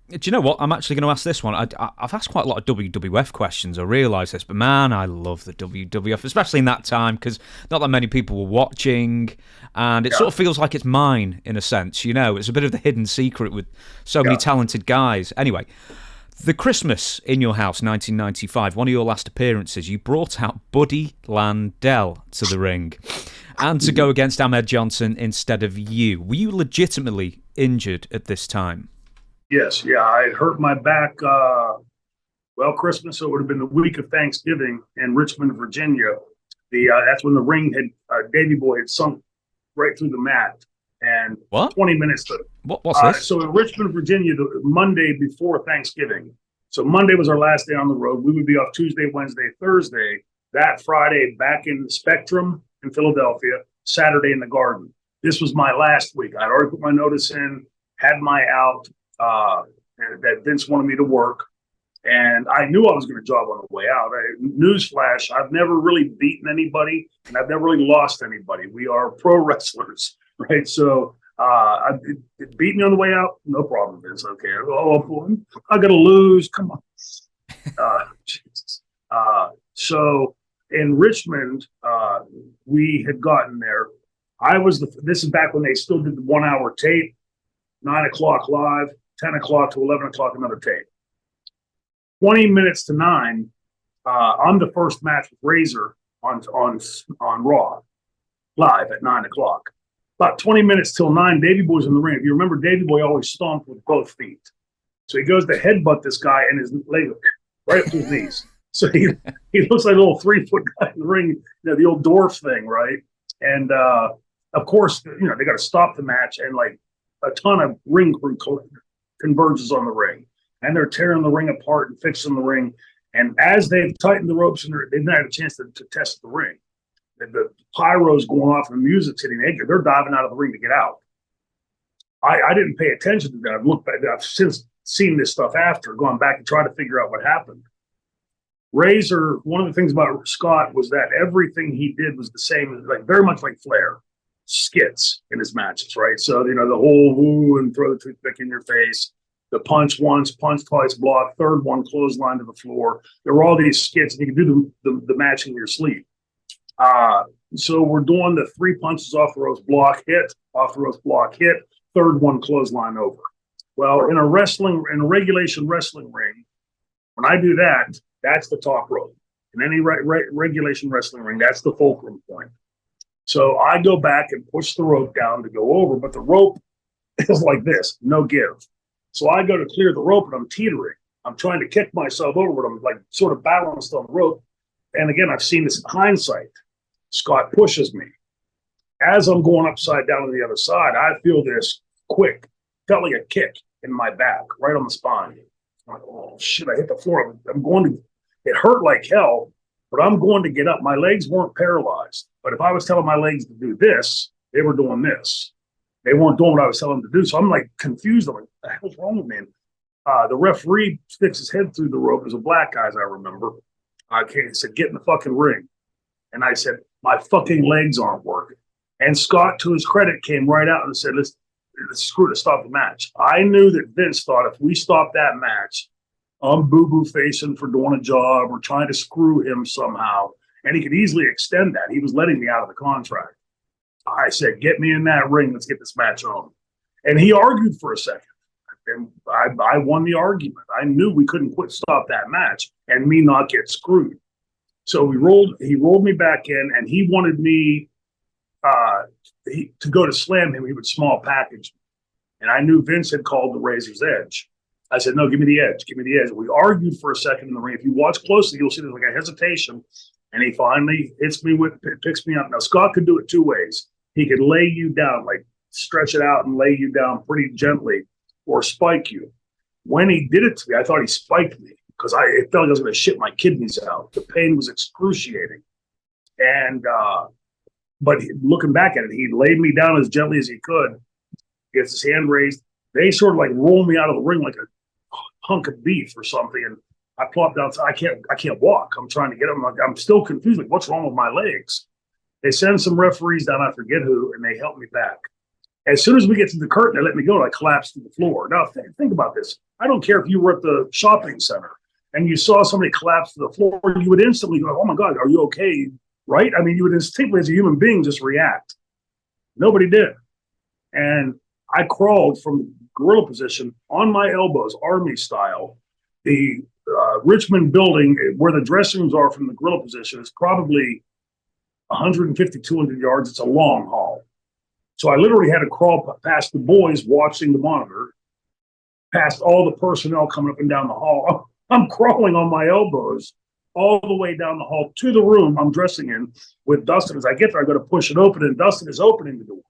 Do you know what? I'm actually going to ask this one. I've asked quite a lot of WWF questions. I realise this, but man, I love the WWF, especially in that time because not that many people were watching, and it Yeah, sort of feels like it's mine in a sense. It's a bit of the hidden secret with so many yeah. talented guys. Anyway, the Christmas in Your House, 1995, one of your last appearances, you brought out Buddy Landell to the ring, and to go against Ahmed Johnson instead of you. Were you legitimately injured at this time? Yes, yeah. I had hurt my back. Christmas. So it would have been the week of Thanksgiving in Richmond, Virginia. The That's when the ring had Davy Boy had sunk right through the mat, and What? 20 minutes. What's this? So in Richmond, Virginia, the Monday before Thanksgiving. So Monday was our last day on the road. We would be off Tuesday, Wednesday, Thursday. That Friday back in the Spectrum in Philadelphia. Saturday in the Garden. This was my last week. I'd already put my notice in, had my out. That Vince wanted me to work, and I knew I was going to job on the way out. Newsflash: I've never really beaten anybody, and I've never really lost anybody. We are pro wrestlers, right? So, it beat me on the way out, no problem, Vince. Okay, I got to lose. Come on, Jesus. So in Richmond, we had gotten there. This is back when they still did the 1 hour tape, 9 o'clock live. 10 o'clock to 11 o'clock, another tape. 20 minutes to 9, I'm the first match with Razor on Raw, live at 9 o'clock. About 20 minutes till 9, Davey Boy's in the ring. If you remember, Davey Boy always stomped with both feet. So he goes to headbutt this guy, and his leg right up to his knees. So he looks like a little 3-foot guy in the ring, the old dwarf thing, right? And of course, they got to stop the match, and like a ton of ring crew converges on the ring, and they're tearing the ring apart and fixing the ring. And as they've tightened the ropes and they've not had a chance to test the ring, the pyro's going off and the music's hitting. They're diving out of the ring to get out. I didn't pay attention to that. I've looked back. I've since seen this stuff after, gone back and tried to figure out what happened. Razor, one of the things about Scott was that everything he did was the same, like very much like Flair. Skits in his matches, right? So, the whole woo and throw the toothpick in your face, the punch once, punch twice, block, third one, clothesline to the floor. There were all these skits, and you can do the match in your sleep. So we're doing the 3 punches off the ropes, block, hit, off the ropes, block, hit, third one, clothesline over. Well, in a regulation wrestling ring, when I do that, that's the top rope. In any regulation wrestling ring, that's the fulcrum point. So I go back and push the rope down to go over, but the rope is like this, no give. So I go to clear the rope, and I'm teetering. I'm trying to kick myself over, but I'm like sort of balanced on the rope. And again, I've seen this in hindsight. Scott pushes me. As I'm going upside down on the other side, I feel this felt like a kick in my back, right on the spine. I'm like, oh shit, I hit the floor. It hurt like hell, but I'm going to get up. My legs weren't paralyzed. But if I was telling my legs to do this, they were doing this. They weren't doing what I was telling them to do. So I'm like confused. I'm like, what the hell's wrong with me? The referee sticks his head through the rope. There's a black guy, as I remember. He said, get in the fucking ring. And I said, my fucking legs aren't working. And Scott, to his credit, came right out and said, let's screw it, stop the match. I knew that Vince thought if we stopped that match, I'm boo-boo facing for doing a job or trying to screw him somehow. And he could easily extend that. He was letting me out of the contract. I said, get me in that ring. Let's get this match on. And he argued for a second. And I won the argument. I knew we couldn't stop that match and me not get screwed. So he rolled me back in, and he wanted me to go to slam him. He would small package me. And I knew Vince had called the Razor's Edge. I said, no, give me the edge. Give me the edge. We argued for a second in the ring. If you watch closely, you'll see there's like a hesitation. And he finally picks me up. Now, Scott could do it 2 ways. He could lay you down, like stretch it out and lay you down pretty gently, or spike you. When he did it to me, I thought he spiked me because it felt like I was going to shit my kidneys out. The pain was excruciating. And, looking back at it, he laid me down as gently as he could, gets his hand raised. They sort of like roll me out of the ring like a hunk of beef or something. And I plopped down. I can't walk. I'm trying to get him. I'm still confused. Like, what's wrong with my legs? They send some referees down, I forget who, and they help me back. As soon as we get to the curtain, they let me go. I collapsed to the floor. Now, think about this. I don't care if you were at the shopping center and you saw somebody collapse to the floor, you would instantly go, oh my God, are you okay? Right? I mean, you would instinctively, as a human being, just react. Nobody did. And I crawled from gorilla position on my elbows, army style. The Richmond building, where the dressing rooms are from the gorilla position, is probably 150, 200 yards. It's a long haul. So I literally had to crawl past the boys watching the monitor, past all the personnel coming up and down the hall. I'm crawling on my elbows all the way down the hall to the room I'm dressing in with Dustin. As I get there, I go to push it open, and Dustin is opening the door.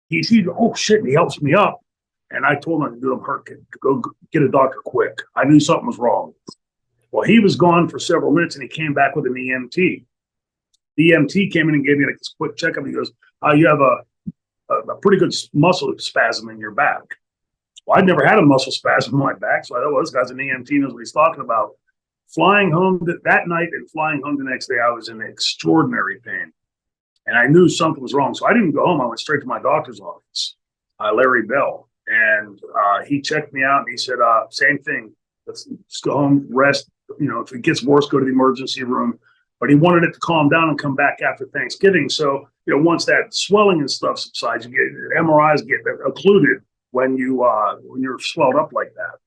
He sees, oh shit, and he helps me up. And I told him, dude, I'm hurt. Go get a doctor quick. I knew something was wrong. Well, he was gone for several minutes, and he came back with an EMT. The EMT came in and gave me like this quick checkup. He goes, you have a pretty good muscle spasm in your back. Well, I'd never had a muscle spasm in my back, so I thought, well, this guy's an EMT, knows what he's talking about. Flying home that night and flying home the next day, I was in extraordinary pain. And I knew something was wrong. So I didn't go home. I went straight to my doctor's office, Larry Bell. And he checked me out and he said, same thing. Let's just go home, rest. You know, if it gets worse, go to the emergency room. But he wanted it to calm down and come back after Thanksgiving. So, you know, once that swelling and stuff subsides, you get MRIs get occluded when you're swelled up like that.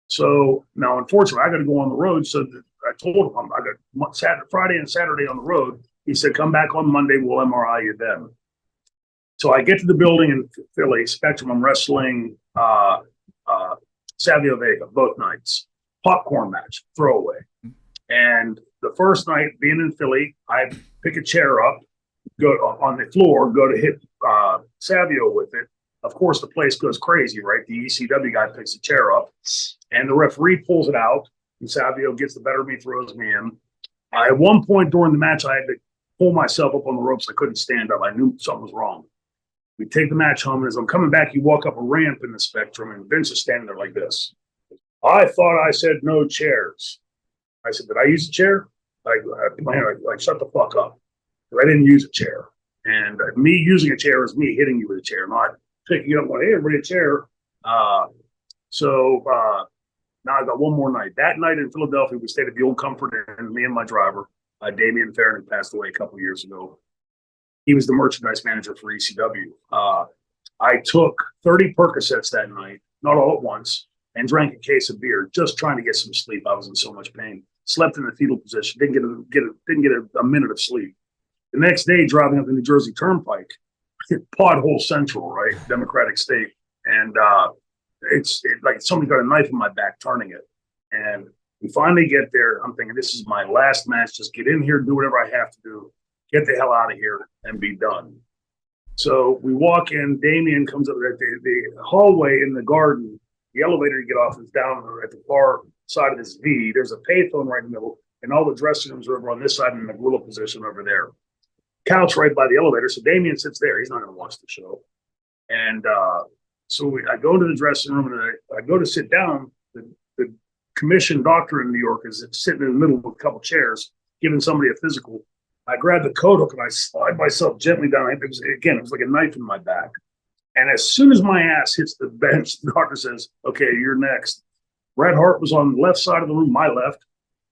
So now, unfortunately, I got to go on the road. So I told him I got Friday and Saturday on the road. He said, come back on Monday. We'll MRI you then. So I get to the building in Philly, Spectrum. I'm wrestling Savio Vega both nights. Popcorn match, throwaway. And the first night, being in Philly, I pick a chair up, go on the floor, go to hit Savio with it. Of course, the place goes crazy, right? The ECW guy picks the chair up, and the referee pulls it out, and Savio gets the better of me, throws me in. At one point during the match, I had to pull myself up on the ropes. I couldn't stand up. I knew something was wrong. We take the match home, and as I'm coming back, you walk up a ramp in the Spectrum, and Vince is standing there like this. I thought I said no chairs. I said, did I use a chair? Like, shut the fuck up. I didn't use a chair. And me using a chair is me hitting you with a chair, not picking it up going, hey, everybody, a chair. So now I got one more night. That night in Philadelphia, we stayed at the Old Comfort Inn, me and my driver, Damian Farron, who passed away a couple of years ago. He was the merchandise manager for ECW. I took 30 Percocets that night, not all at once, and drank a case of beer, just trying to get some sleep. I was in so much pain. Slept in the fetal position, didn't get a minute of sleep. The next day, driving up the New Jersey Turnpike, pothole central, right, Democratic State, and it's like somebody got a knife in my back, turning it. And we finally get there. I'm thinking, this is my last match. Just get in here, do whatever I have to do, get the hell out of here, and be done. So we walk in. Damien comes up at the hallway in the garden. The elevator you get off is down at the far side of this V. There's a payphone right in the middle, and all the dressing rooms are over on this side and the gorilla position over there. Couch right by the elevator. So Damien sits there. He's not going to watch the show. And so I go to the dressing room, and I go to sit down. The commissioned doctor in New York is sitting in the middle with a couple chairs, giving somebody a physical. I grab the coat hook and I slide myself gently down. It was like a knife in my back. And as soon as my ass hits the bench, the doctor says, okay, you're next. Bret Hart was on the left side of the room, my left.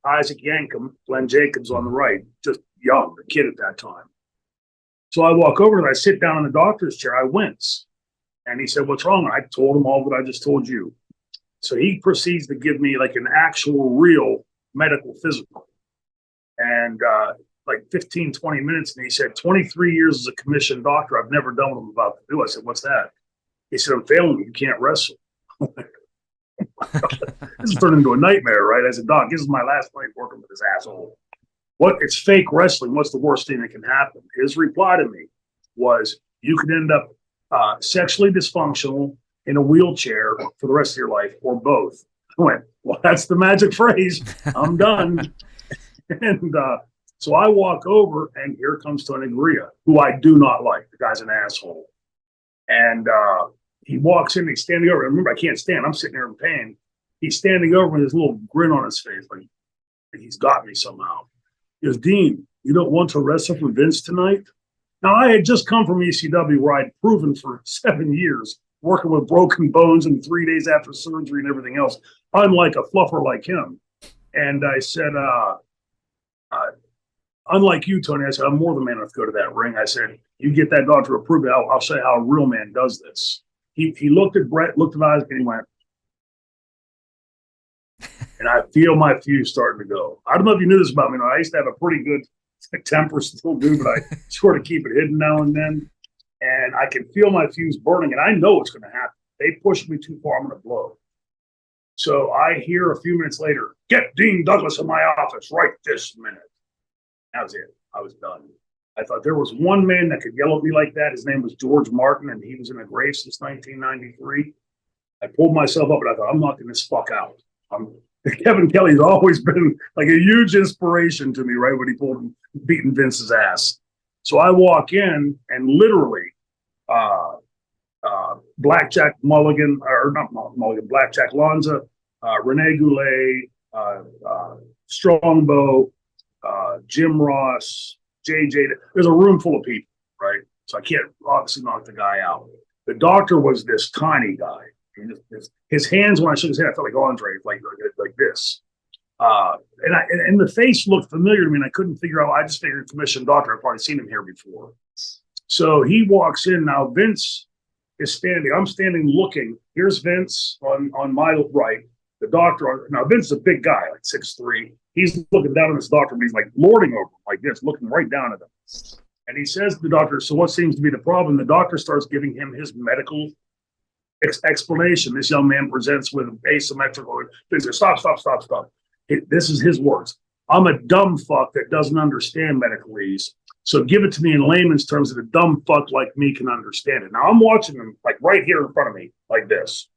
Isaac Yankem, Glenn Jacobs on the right, just young, a kid at that time. So I walk over and I sit down in the doctor's chair. I wince. And he said, what's wrong? I told him all that I just told you. So he proceeds to give me like an actual real medical physical. And like 15, 20 minutes. And he said, 23 years as a commissioned doctor, I've never done what I'm about to do. I said, what's that? He said, I'm failing you. You can't wrestle. This is turned into a nightmare, right? As a doc, this is my last night working with this asshole. It's fake wrestling. What's the worst thing that can happen? His reply to me was, you could end up sexually dysfunctional in a wheelchair for the rest of your life, or both. I went, well, that's the magic phrase. I'm done. And so I walk over, and here comes Tony Gurria, who I do not like. The guy's an asshole. And he walks in, he's standing over. Remember, I can't stand. I'm sitting there in pain. He's standing over with his little grin on his face, like he's got me somehow. He goes, Dean, you don't want to wrestle for Vince tonight? Now, I had just come from ECW, where I'd proven for 7 years working with broken bones and 3 days after surgery and everything else, unlike a fluffer like him. And I said, unlike you, Tony, I said, I'm more than man enough to go to that ring. I said, you get that doctor to approve it, I'll show you how a real man does this. He looked at Brett, looked at Isaac, and he went, and I feel my fuse starting to go. I don't know if you knew this about me. I used to have a pretty good temper, still do, but I sort of keep it hidden now and then. And I can feel my fuse burning, and I know it's going to happen. They pushed me too far, I'm going to blow. So I hear a few minutes later, get Dean Douglas in my office right this minute. That was it. I was done. I thought there was one man that could yell at me like that. His name was George Martin, and he was in a grave since 1993. I pulled myself up, and I thought, I'm knocking this fuck out. Kevin Kelly's always been like a huge inspiration to me, right, when he pulled beating Vince's ass. So I walk in, and literally, Blackjack Mulligan, or not Mulligan, Blackjack Lanza, Rene Goulet, Strongbow, Jim Ross, JJ. There's a room full of people, right? So I can't obviously knock the guy out. The doctor was this tiny guy. His hands, when I shook his hand, I felt like Andre, like this. And the face looked familiar to me, and I couldn't figure out. I just figured commissioned doctor. I've probably seen him here before. So he walks in. Now Vince is standing. I'm standing looking. Here's Vince on my right. The doctor. Now Vince is a big guy, like 6'3". He's looking down at this doctor, but he's like lording over him like this, looking right down at him. And he says to the doctor, so what seems to be the problem? The doctor starts giving him his medical explanation. This young man presents with asymmetrical. Stop. This is his words. I'm a dumb fuck that doesn't understand medicalese. So give it to me in layman's terms that a dumb fuck like me can understand it. Now I'm watching him like right here in front of me, like this.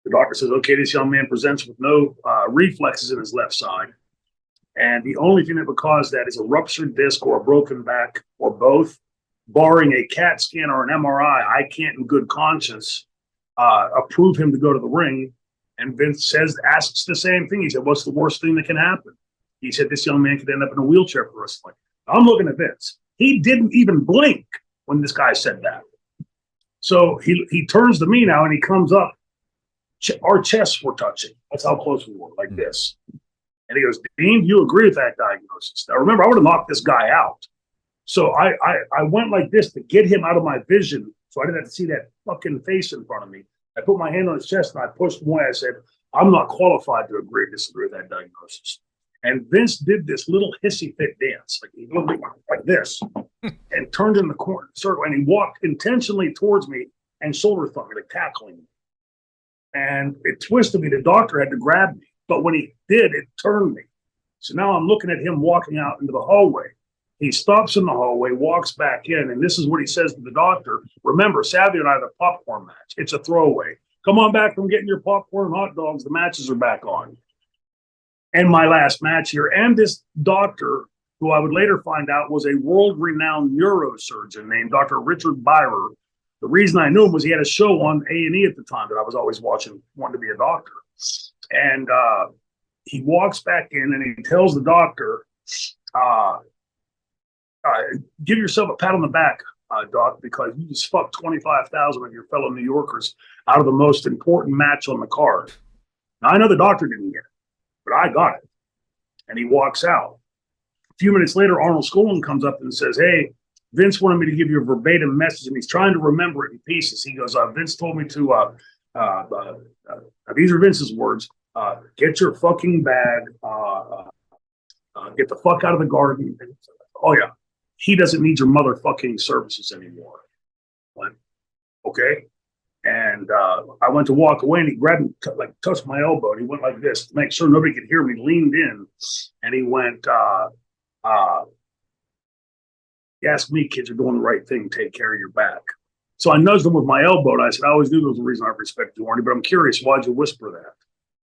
The doctor says, okay, this young man presents with no reflexes in his left side. And the only thing that would cause that is a ruptured disc or a broken back or both. Barring a CAT scan or an MRI, I can't in good conscience approve him to go to the ring. And Vince asks the same thing. He said, what's the worst thing that can happen? He said, this young man could end up in a wheelchair for the rest of his life. I'm looking at Vince. He didn't even blink when this guy said that. So he turns to me now and he comes up. Our chests were touching. That's how close we were, like this. And he goes, Dean, you agree with that diagnosis? Now, remember, I would have knocked this guy out. So I went like this to get him out of my vision so I didn't have to see that fucking face in front of me. I put my hand on his chest and I pushed him away. I said, I'm not qualified to agree or disagree with that diagnosis. And Vince did this little hissy fit dance. Like he looked like this and turned in the corner circle. And he walked intentionally towards me and shoulder thumped me, like tackling me. And it twisted me. The doctor had to grab me. But when he did, it turned me. So now I'm looking at him walking out into the hallway. He stops in the hallway, walks back in, and this is what he says to the doctor. Remember, Savvy and I have a popcorn match. It's a throwaway. Come on back from getting your popcorn and hot dogs. The matches are back on. And my last match here. And this doctor, who I would later find out was a world-renowned neurosurgeon named Dr. Richard Byrer. The reason I knew him was he had a show on A&E at the time that I was always watching, wanting to be a doctor. And he walks back in and he tells the doctor, give yourself a pat on the back, Doc, because you just fucked 25,000 of your fellow New Yorkers out of the most important match on the card. Now, I know the doctor didn't get it, but I got it. And he walks out. A few minutes later, Arnold Skolin comes up and says, hey, Vince wanted me to give you a verbatim message, and he's trying to remember it in pieces. He goes, Vince told me to, these are Vince's words, get your fucking bag, get the fuck out of the garden. Oh, yeah. He doesn't need your motherfucking services anymore. Went, okay. And I went to walk away and he grabbed me, like touched my elbow. And he went like this to make sure nobody could hear me, leaned in. And he went, you ask me, kids are doing the right thing. Take care of your back. So I nudged him with my elbow. And I said, I always knew there was a reason I respect you, Arnie, but I'm curious, why'd you whisper that?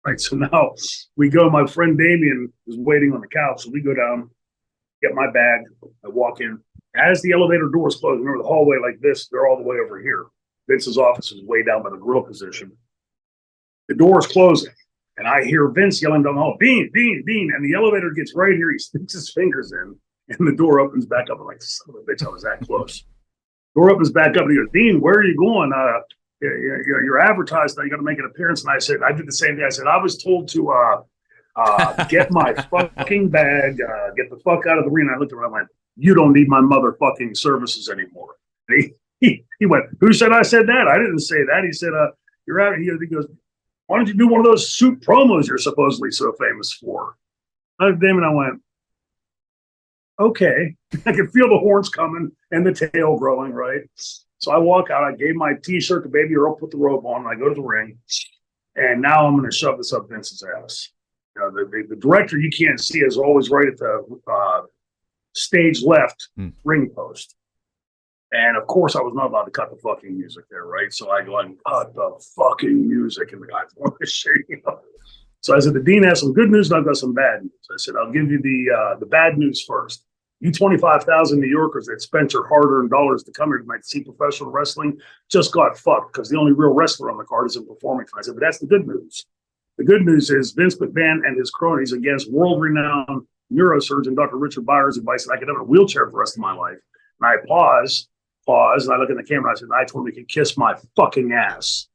Right. So now we go, my friend Damien is waiting on the couch. So we go down, get my bag. I walk in. As the elevator doors close, remember the hallway like this, they're all the way over here. Vince's office is way down by the grill position. The door is closing, and I hear Vince yelling down the hall, Dean, Dean, Dean. And the elevator gets right here. He sticks his fingers in, and the door opens back up. I'm like, son of a bitch, I was that close. Door opens back up, and he goes, Dean, where are you going? you're advertised now. You got to make an appearance. And I said, I did the same thing. I said, I was told to get my fucking bag, get the fuck out of the arena. I looked around and went, you don't need my motherfucking services anymore. And he went, who said I said that? I didn't say that. He said, you're out of here. He goes, why don't you do one of those suit promos you're supposedly so famous for? I looked at him and I went, okay. I could feel the horns coming and the tail growing, right? So I walk out. I gave my T-shirt to Baby Earl, put the robe on, and I go to the ring. And now I'm going to shove this up Vince's ass. You know, the director you can't see is always right at the stage left ring post. And of course, I was not allowed to cut the fucking music there, right? So I go and cut the fucking music, and the guys want to shake me up. So I said, the Dean has some good news, and I've got some bad news. I said, I'll give you the bad news first. You 25,000 New Yorkers that spent your hard-earned dollars to come here tonight to see professional wrestling just got fucked because the only real wrestler on the card isn't performing. I said, but that's the good news. The good news is Vince McMahon and his cronies against world-renowned neurosurgeon Dr. Richard Byers' advice that I could have a wheelchair for the rest of my life. And I pause, and I look in the camera and I said, I told him he could kiss my fucking ass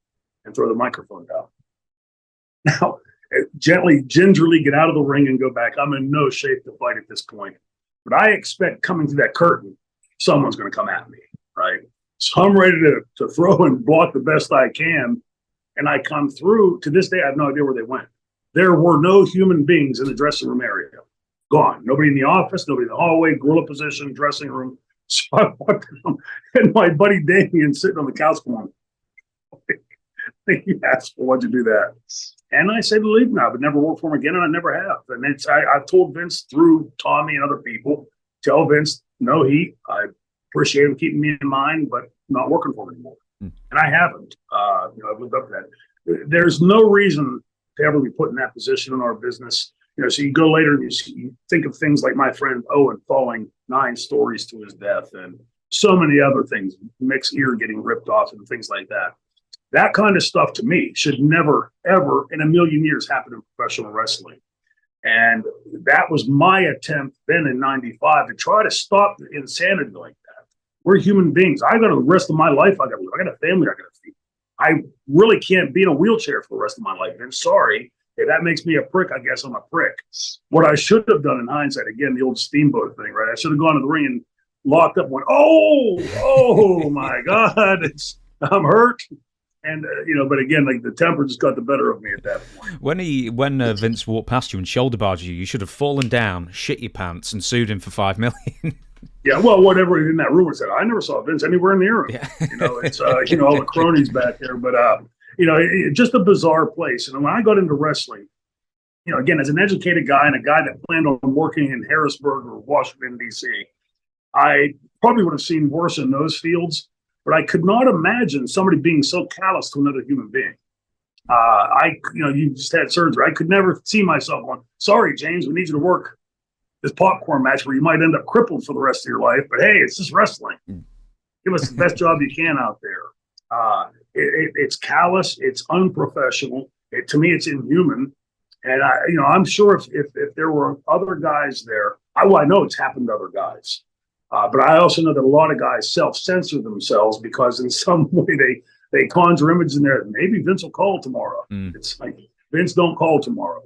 and throw the microphone down. Now, gently, gingerly get out of the ring and go back. I'm in no shape to fight at this point. But I expect coming through that curtain, someone's going to come at me, right? So I'm ready to throw and block the best I can. And I come through. To this day, I have no idea where they went. There were no human beings in the dressing room area. Gone. Nobody in the office, nobody in the hallway, gorilla position, dressing room. So I walked down, and my buddy Damien sitting on the couch going, you asshole, why'd you do that? And I said to leave now, but never work for him again, and I never have. And I've told Vince through Tommy and other people, tell Vince, no heat. I appreciate him keeping me in mind, but not working for him anymore. And I haven't. I've lived up to that. There's no reason to ever be put in that position in our business. So you go later and you think of things like my friend Owen falling 9 stories to his death and so many other things, Mick's ear getting ripped off and things like that. That kind of stuff to me should never, ever in a million years happen in professional wrestling. And that was my attempt then in 95 to try to stop the insanity like that. We're human beings. I got the rest of my life. I got a family I got to feed. I really can't be in a wheelchair for the rest of my life. And sorry, if that makes me a prick, I guess I'm a prick. What I should have done in hindsight, again, the old Steamboat thing, right? I should have gone to the ring and locked up and went, oh my God, I'm hurt. And, but again, like the temper just got the better of me at that point. When Vince walked past you and shoulder barged you, you should have fallen down, shit your pants, and sued him for $5 million. Yeah, well, whatever in that room said, I never saw Vince anywhere near him. Yeah. It's, all the cronies back there. But, just a bizarre place. And when I got into wrestling, again, as an educated guy and a guy that planned on working in Harrisburg or Washington, D.C., I probably would have seen worse in those fields. But I could not imagine somebody being so callous to another human being. You just had surgery. I could never see myself going, sorry, James, we need you to work this popcorn match where you might end up crippled for the rest of your life. But hey, it's just wrestling. Give us the best job you can out there. It's callous. It's unprofessional. To me, it's inhuman. And I'm sure if there were other guys there, I know it's happened to other guys. But I also know that a lot of guys self-censor themselves because in some way they conjure images in there. Maybe Vince will call tomorrow. It's like, Vince don't call tomorrow.